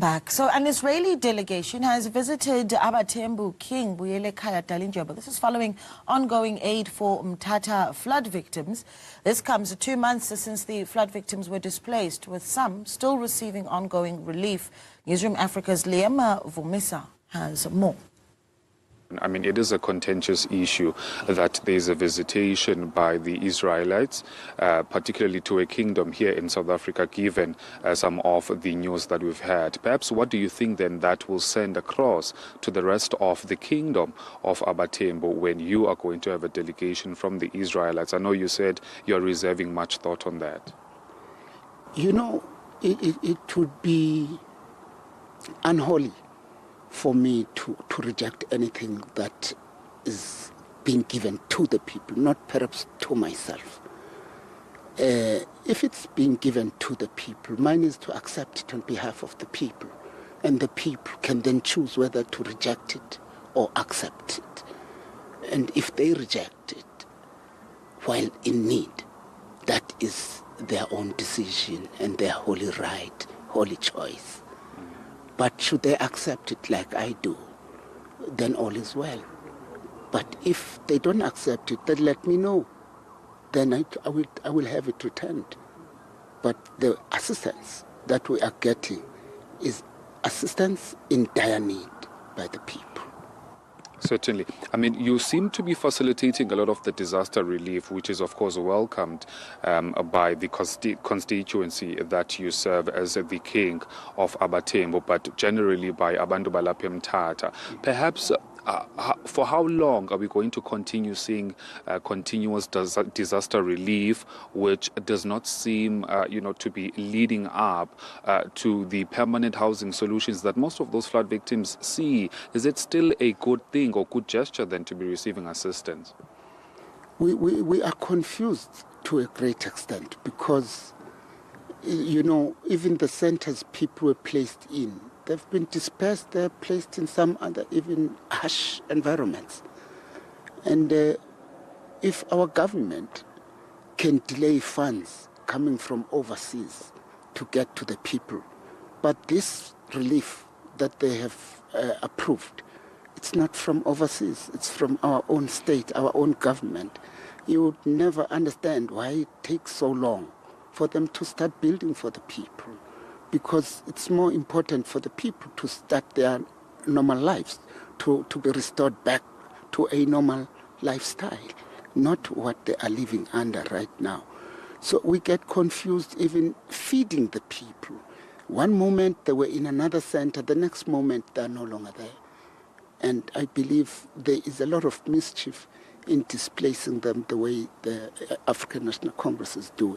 Back. So an Israeli delegation has visited AbaThembu King Buyelekhaya Dalindyebo. This is following ongoing aid for Mthatha flood victims. This comes 2 months since the flood victims were displaced, with some still receiving ongoing relief. Newsroom Africa's Liam Vumisa has more. I mean, it is a contentious issue that there is a visitation by the Israelites, particularly to a kingdom here in South Africa, given some of the news that we've had. Perhaps what do you think then that will send across to the rest of the kingdom of AbaThembu when you are going to have a delegation from the Israelites? I know you said you're reserving much thought on that. You know, it would be unholy for me to reject anything that is being given to the people, not perhaps to myself. If it's being given to the people, mine is to accept it on behalf of the people, and the people can then choose whether to reject it or accept it. And if they reject it while in need, that is their own decision and their holy right, holy choice. But should they accept it like I do, then all is well. But if they don't accept it, then let me know. Then I will have it returned. But the assistance that we are getting is assistance in dire need by the people. Certainly. I mean, you seem to be facilitating a lot of the disaster relief, which is, of course, welcomed by the constituency that you serve as the king of AbaThembu, but generally by Abantu Balapha Mthatha. Perhaps for how long are we going to continue seeing continuous disaster relief, which does not seem, to be leading up to the permanent housing solutions that most of those flood victims see? Is it still a good thing or good gesture then to be receiving assistance? We are confused to a great extent because, even the centers people were placed in, they've been dispersed, they're placed in some other even harsh environments. And if our government can delay funds coming from overseas to get to the people, but this relief that they have approved, it's not from overseas, it's from our own state, our own government. You would never understand why it takes so long for them to start building for the people, because it's more important for the people to start their normal lives, to be restored back to a normal lifestyle, not what they are living under right now. So we get confused even feeding the people. One moment they were in another center, the next moment they are no longer there. And I believe there is a lot of mischief in displacing them the way the African National Congress is doing,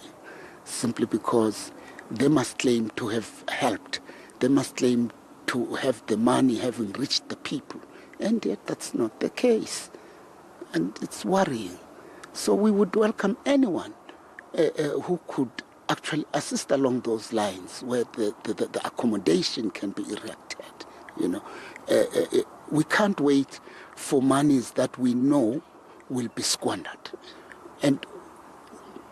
simply because they must claim to have helped. They must claim to have the money having reached the people. And yet that's not the case. And it's worrying. So we would welcome anyone who could actually assist along those lines where the accommodation can be erected. We can't wait for monies that we know will be squandered. And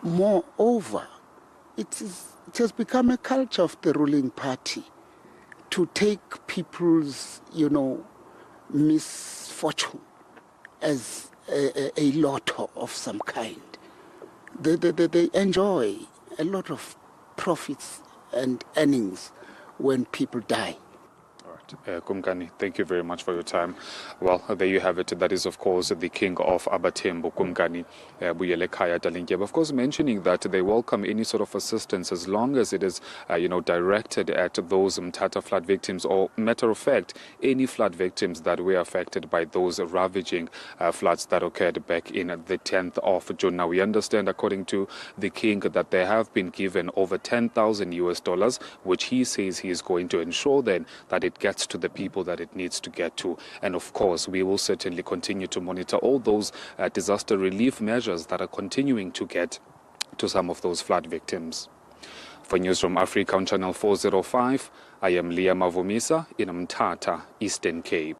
moreover, it has become a culture of the ruling party to take people's, misfortune as a lotto of some kind. They enjoy a lot of profits and earnings when people die. Kumkani, thank you very much for your time. Well, there you have it. That is, of course, the king of AbaThembu, Kumkani Buyelekhaya Dalindyebo. Of course, mentioning that they welcome any sort of assistance as long as it is, directed at those Mthatha flood victims, or matter of fact, any flood victims that were affected by those ravaging floods that occurred back in the 10th of June. Now, we understand, according to the king, that they have been given over $10,000, which he says he is going to ensure then that it gets to the people that it needs to get to. And of course, we will certainly continue to monitor all those disaster relief measures that are continuing to get to some of those flood victims. For News from Africa on Channel 405, I am Liam Vumisa in Mthatha, Eastern Cape.